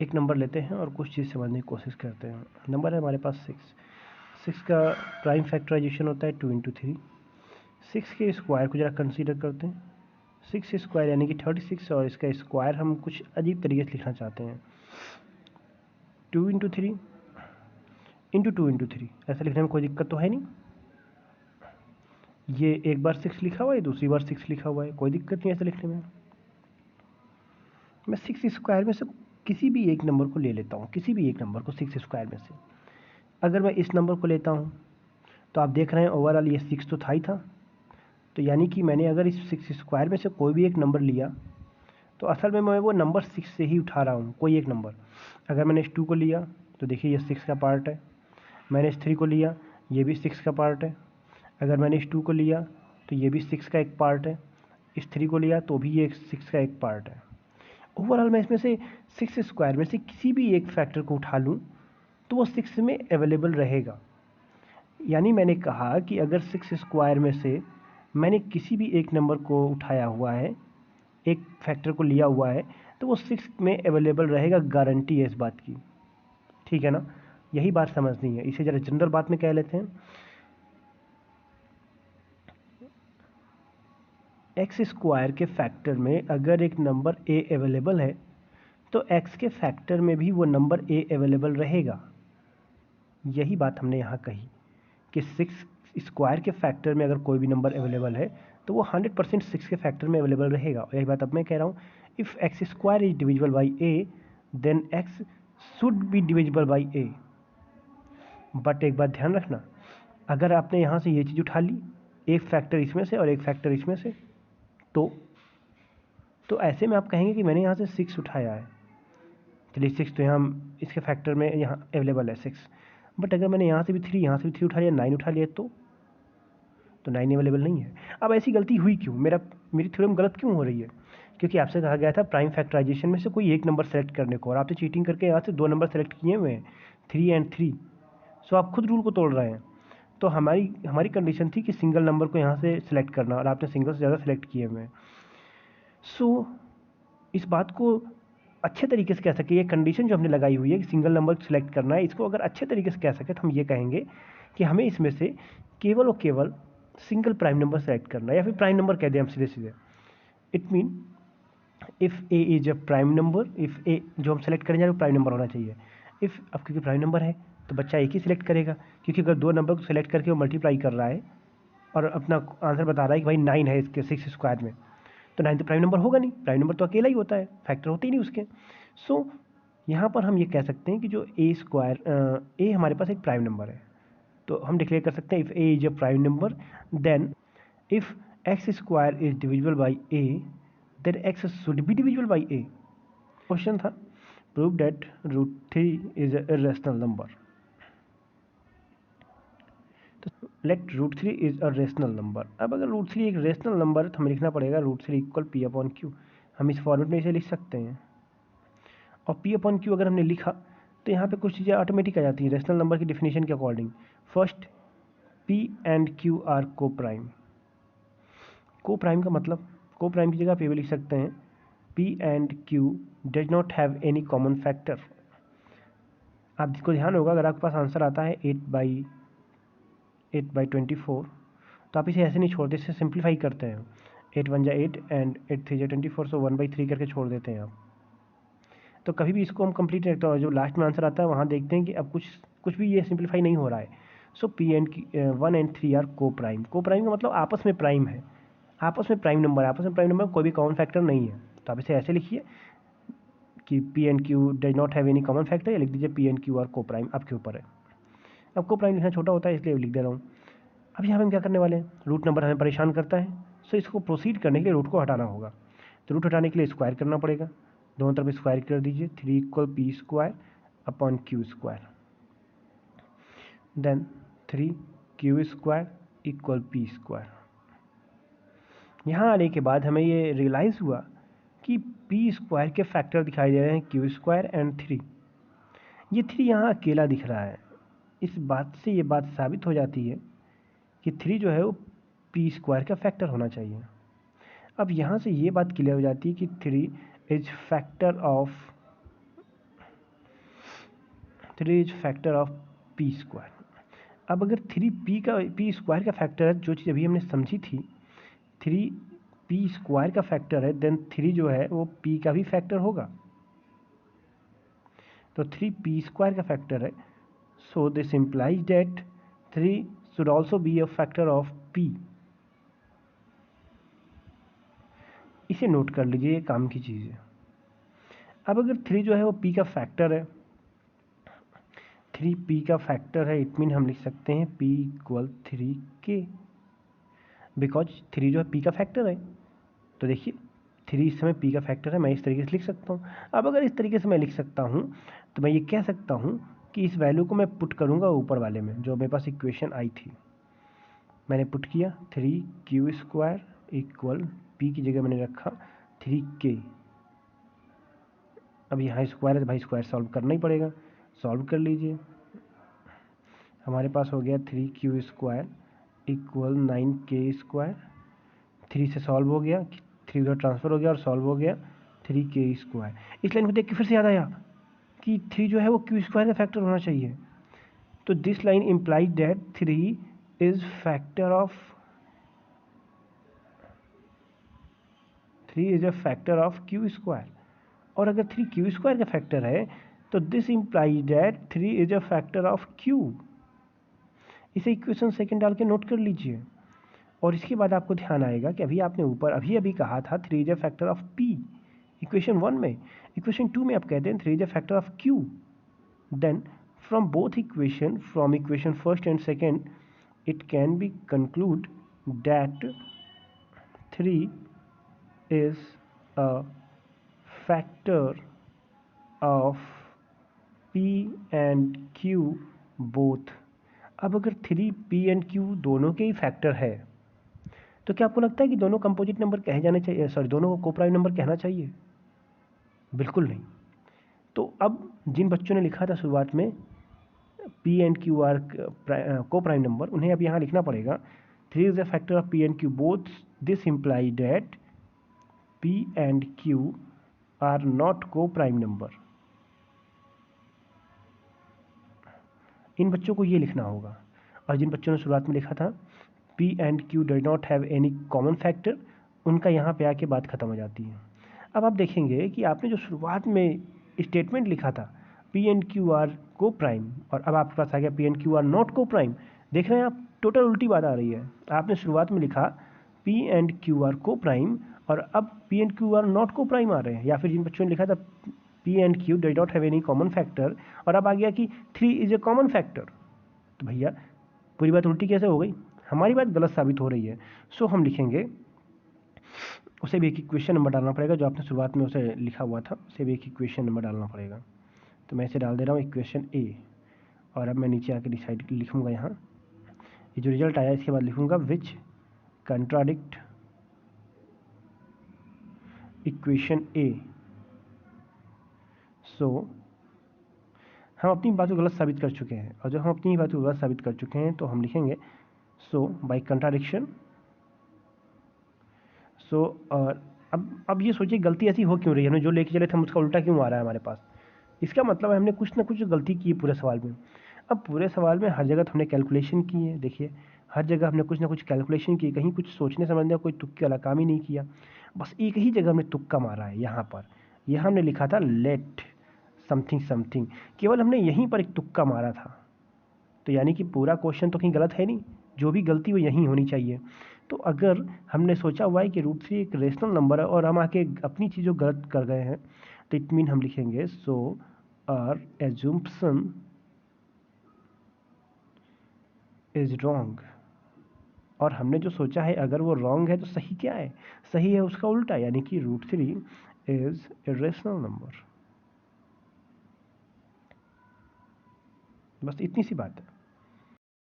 एक नंबर लेते हैं और कुछ चीज़ समझने की कोशिश करते हैं। नंबर है हमारे पास 6 का प्राइम फैक्टराइजेशन होता है 2 इंटू 3। 6 के स्क्वायर को ज़रा कंसीडर करते हैं। 6 स्क्वायर यानी कि 36 और इसका स्क्वायर हम कुछ अजीब तरीके से लिखना चाहते हैं। 2 इंटू 3 इंटू 2 इंटू 3 ऐसा लिखने में कोई दिक्कत तो है नहीं। ये एक बार 6 लिखा हुआ है, दूसरी बार 6 लिखा हुआ है, कोई दिक्कत नहीं ऐसा लिखने में। मैं 6 स्क्वायर में से किसी भी एक नंबर को ले लेता हूँ, किसी भी एक नंबर को 6 स्क्वायर में से। अगर मैं इस नंबर को लेता हूँ तो आप देख रहे हैं ओवरऑल ये 6 तो था ही था, तो यानी कि मैंने अगर इस 6 स्क्वायर में से कोई भी एक नंबर लिया तो असल में मैं वो नंबर 6 से ही उठा रहा हूँ, कोई एक नंबर। अगर मैंने इस 2 को लिया तो देखिए ये 6 का पार्ट है। मैंने इस 3 को लिया, ये भी 6 का पार्ट है। अगर मैंने इस 2 को लिया तो ये भी 6 का एक पार्ट है। इस 3 को लिया तो भी ये 6 का एक पार्ट है। ओवरऑल मैं इसमें से 6 स्क्वायर में से किसी भी एक फैक्टर को उठा लूँ तो वो 6 में अवेलेबल रहेगा। यानी मैंने कहा कि अगर 6 स्क्वायर में से मैंने किसी भी एक नंबर को उठाया हुआ है, एक फैक्टर को लिया हुआ है, तो वो 6 में अवेलेबल रहेगा, गारंटी है इस बात की। ठीक है ना, यही बात समझनी है। इसे ज़रा जनरल बात में कह लेते हैं। एक्स स्क्वायर के फैक्टर में अगर एक नंबर ए अवेलेबल है तो एक्स के फैक्टर में भी वो नंबर ए अवेलेबल रहेगा। यही बात हमने यहाँ कही कि 6 स्क्वायर के फैक्टर में अगर कोई भी नंबर अवेलेबल है तो वो 100% 6 के फैक्टर में अवेलेबल रहेगा। और यही बात अब मैं कह रहा हूँ, if x square is divisible by A then x should be divisible by a. But एक बात ध्यान रखना, अगर आपने यहाँ से ये चीज़ उठा ली, एक फैक्टर इसमें से और एक फैक्टर इसमें से, तो ऐसे में आप कहेंगे कि मैंने यहाँ से 6 उठाया है। चलिए 6 तो यहाँ इसके फैक्टर में यहाँ अवेलेबल है 6। बट अगर मैंने यहाँ से भी 3, यहाँ से भी 3 उठा लिया, 9 उठा लिया, तो 9 अवेलेबल नहीं है। अब ऐसी गलती हुई क्यों, मेरी थ्योरम गलत क्यों हो रही है? क्योंकि आपसे कहा गया था प्राइम फैक्टराइजेशन में से कोई एक नंबर सेलेक्ट करने को, और आपने चीटिंग करके यहाँ से 2 नंबर सेलेक्ट किए हुए हैं, 3 एंड 3। सो आप खुद रूल को तोड़ रहे हैं। तो हमारी कंडीशन थी कि सिंगल नंबर को यहाँ से सिलेक्ट करना, और आपने सिंगल से ज़्यादा सेलेक्ट किए हुए हैं। सो इस बात को अच्छे तरीके से कह सके, ये कंडीशन जो हमने लगाई हुई है कि सिंगल नंबर सेलेक्ट करना है, इसको अगर अच्छे तरीके से कह सके तो हम ये कहेंगे कि हमें इसमें से केवल और केवल सिंगल प्राइम नंबर सेलेक्ट करना है, या फिर प्राइम नंबर कह दें हम सीधे सीधे। It mean if A is a prime number, if A जो हम सेलेक्ट करने जा रहे हैं प्राइम नंबर होना चाहिए। इफ़ अब क्योंकि प्राइम नंबर है तो बच्चा एक ही सिलेक्ट करेगा, क्योंकि अगर 2 नंबर को सेलेक्ट करके वो मल्टीप्लाई कर रहा है और अपना आंसर बता रहा है कि भाई 9 है इसके 6 स्क्वायर में, तो 9 तो प्राइम नंबर होगा नहीं, प्राइम नंबर तो अकेला ही होता है, फैक्टर होते ही नहीं उसके। सो यहाँ पर हम ये कह सकते हैं कि जो ए स्क्वायर ए हमारे पास एक प्राइम नंबर है, तो हम डिक्लेयर कर सकते हैं if A is a prime number then if x square is divisible by A then x should be divisible by A. Question था prove that √3 is a irrational number. तो let √3 is a rational number. अब अगर √3 एक rational number है तो हमें लिखना पड़ेगा √3 इक्वल पी अपॉन क्यू। हम इस फॉर्मेट में इसे लिख सकते हैं, और पी अपॉन क्यू अगर हमने लिखा तो यहाँ पे कुछ चीज़ें ऑटोमेटिक आ जाती हैं रेशनल नंबर की डिफिनेशन के according. First, P and Q R को प्राइम। को प्राइम का मतलब, को प्राइम की जगह आप ये भी लिख सकते हैं P and Q does not have any common factor. आपको ध्यान होगा अगर आपके पास आंसर आता है 8/24, तो आप इसे ऐसे नहीं छोड़ते, इसे सिंप्लीफाई करते हैं। 8 1 जा 8 एंड 8 3 जा 24, सो 1/3 करके छोड़ देते हैं आप। तो कभी भी इसको हम कंप्लीट रखते हैं और जो लास्ट में आंसर आता है वहाँ देखते हैं कि अब कुछ भी ये सिंप्लीफाई नहीं हो रहा है। सो पी एंड 1 एंड 3 आर को प्राइम। को प्राइम का मतलब आपस में प्राइम है, आपस में प्राइम नंबर है, आपस में प्राइम नंबर कोई भी कॉमन फैक्टर नहीं है। तो आप इसे ऐसे लिखिए कि P and Q does not have any common factor, या लिख दीजिए पी एंड क्यू आर को प्राइम, आपके ऊपर है। अब को प्राइम लिखना छोटा होता है इसलिए लिख दे रहा हूँ। अब यहाँ पे हम क्या करने वाले हैं, रूट नंबर हमें परेशान करता है, सो इसको प्रोसीड करने के लिए रूट को हटाना होगा। तो रूट हटाने के लिए स्क्वायर करना पड़ेगा, दोनों तरफ स्क्वायर कर दीजिए। 3 equal p square upon q square, then 3 q square equal p square. यहाँ आने के बाद हमें ये रियलाइज़ हुआ कि पी स्क्वायर के फैक्टर दिखाई दे रहे हैं क्यू स्क्वायर एंड 3। ये 3 यहाँ अकेला दिख रहा है। इस बात से ये बात साबित हो जाती है कि 3 जो है वो पी स्क्वायर का फैक्टर होना चाहिए। अब यहाँ से ये बात क्लियर हो जाती है कि 3 is factor of 3 is factor of P square. अब अगर 3 स्क्वायर का फैक्टर है, जो चीज़ अभी हमने समझी थी 3 पी स्क्वायर का फैक्टर है, देन 3 जो है वो पी का भी फैक्टर होगा। तो 3 पी स्क्वायर का फैक्टर है, so this implies date 3 should also be a factor of P. इसे नोट कर लीजिए, ये काम की चीज़ है। अब अगर 3 जो है वो पी का फैक्टर है, 3 पी का फैक्टर है, इट मीन हम लिख सकते हैं p इक्वल 3k, बिकॉज 3 जो है p का फैक्टर है। तो देखिए 3 इस समय p का फैक्टर है, मैं इस तरीके से लिख सकता हूँ। अब अगर इस तरीके से मैं लिख सकता हूँ तो मैं ये कह सकता हूँ कि इस वैल्यू को मैं पुट करूँगा ऊपर वाले में, जो मेरे पास इक्वेशन आई थी, मैंने पुट किया 3q स्क्वायर इक्वल p की जगह मैंने रखा 3k। अब यहाँ स्क्वायर है तो भाई स्क्वायर सॉल्व करना ही पड़ेगा, सॉल्व कर लीजिए। हमारे पास हो गया 3q square equal 9k square, 3 से सॉल्व हो गया, 3 उधर ट्रांसफर हो गया और सॉल्व हो गया 3k स्क्वायर। इस लाइन को देख के फिर से याद आया कि 3 जो है वो q स्क्वायर का फैक्टर होना चाहिए। तो this line implies that 3 is factor of 3 is a factor of q square. और अगर 3 q स्क्वायर का फैक्टर है तो this implies that 3 is a factor of q। इसे इक्वेशन सेकंड डाल के नोट कर लीजिए। और इसके बाद आपको ध्यान आएगा कि अभी आपने ऊपर अभी कहा था 3 is a factor of p equation 1 में। इक्वेशन 2 में आप कहते हैं 3 is a factor of q। Then from both equation, from equation first and second, it can be conclude that 3 is a factor of p and q both। अब अगर 3 p and q दोनों के ही factor है तो क्या आपको लगता है कि दोनों कंपोजिट नंबर कहे जाने चाहिए, सॉरी दोनों को कोप्राइम नंबर कहना चाहिए? बिल्कुल नहीं। तो अब जिन बच्चों ने लिखा था शुरुआत में p and q are coprime number, उन्हें अब यहाँ लिखना पड़ेगा 3 is a factor of p and q both, this imply that p and q are not coprime number. इन बच्चों को ये लिखना होगा। और जिन बच्चों ने शुरुआत में लिखा था p and q does not have any common factor, उनका यहाँ पे आके बात खत्म हो जाती है। अब आप देखेंगे कि आपने जो शुरुआत में स्टेटमेंट लिखा था p and q are coprime, और अब आपके पास आ गया p and q are not coprime. देख रहे हैं आप, टोटल उल्टी बात आ रही है। आपने शुरुआत में लिखा p and q are coprime, और अब p and q are not coprime आ रहे हैं। या फिर जिन बच्चों ने लिखा था p and q does not have any common factor, और अब आ गया कि 3 इज ए कॉमन फैक्टर। तो भैया पूरी बात उल्टी कैसे हो गई? हमारी बात गलत साबित हो रही है। सो हम लिखेंगे, उसे भी एक इक्वेशन नंबर डालना पड़ेगा, जो आपने शुरुआत में उसे लिखा हुआ था उसे भी एक इक्वेशन नंबर डालना पड़ेगा। तो मैं इसे डाल दे रहा हूँ इक्वेशन ए, और अब मैं नीचे आके डिसाइड लिखूँगा यहाँ, ये जो रिजल्ट आया इसके बाद लिखूँगा विच कंट्राडिक्ट इक्वेशन ए। सो हम अपनी बात को गलत साबित कर चुके हैं, और जब हम अपनी बात को गलत साबित कर चुके हैं तो हम लिखेंगे सो बाय कंट्राडिक्शन। सो और अब ये सोचिए गलती ऐसी हो क्यों रही है, हमने जो लेके चले थे हम उसका उल्टा क्यों आ रहा है हमारे पास? इसका मतलब है हमने कुछ ना कुछ गलती की है पूरे सवाल में। अब पूरे सवाल में हर जगह तो हमने कैलकुलेशन की है, देखिए हर जगह हमने कुछ ना कुछ कैलकुलेशन की, कहीं कुछ सोचने समझने कोई तुक्के वाला काम ही नहीं किया। बस एक ही जगह हमने तुक्का मारा है, यहाँ पर। यहाँ हमने लिखा था लेट समथिंग समथिंग, केवल हमने यहीं पर एक तुक्का मारा था। तो यानी कि पूरा क्वेश्चन तो कहीं गलत है नहीं, जो भी गलती वो यहीं होनी चाहिए। तो अगर हमने सोचा हुआ है कि √3 एक रेशनल नंबर है और हम आके अपनी चीज़ों गलत कर गए हैं, तो इट मीन हम लिखेंगे सो आर एजुम्पशन इज रॉन्ग। और हमने जो सोचा है अगर वो रॉन्ग है तो सही क्या है? सही है उसका उल्टा, यानी कि √3 इज ए रेशनल नंबर। बस इतनी सी बात है।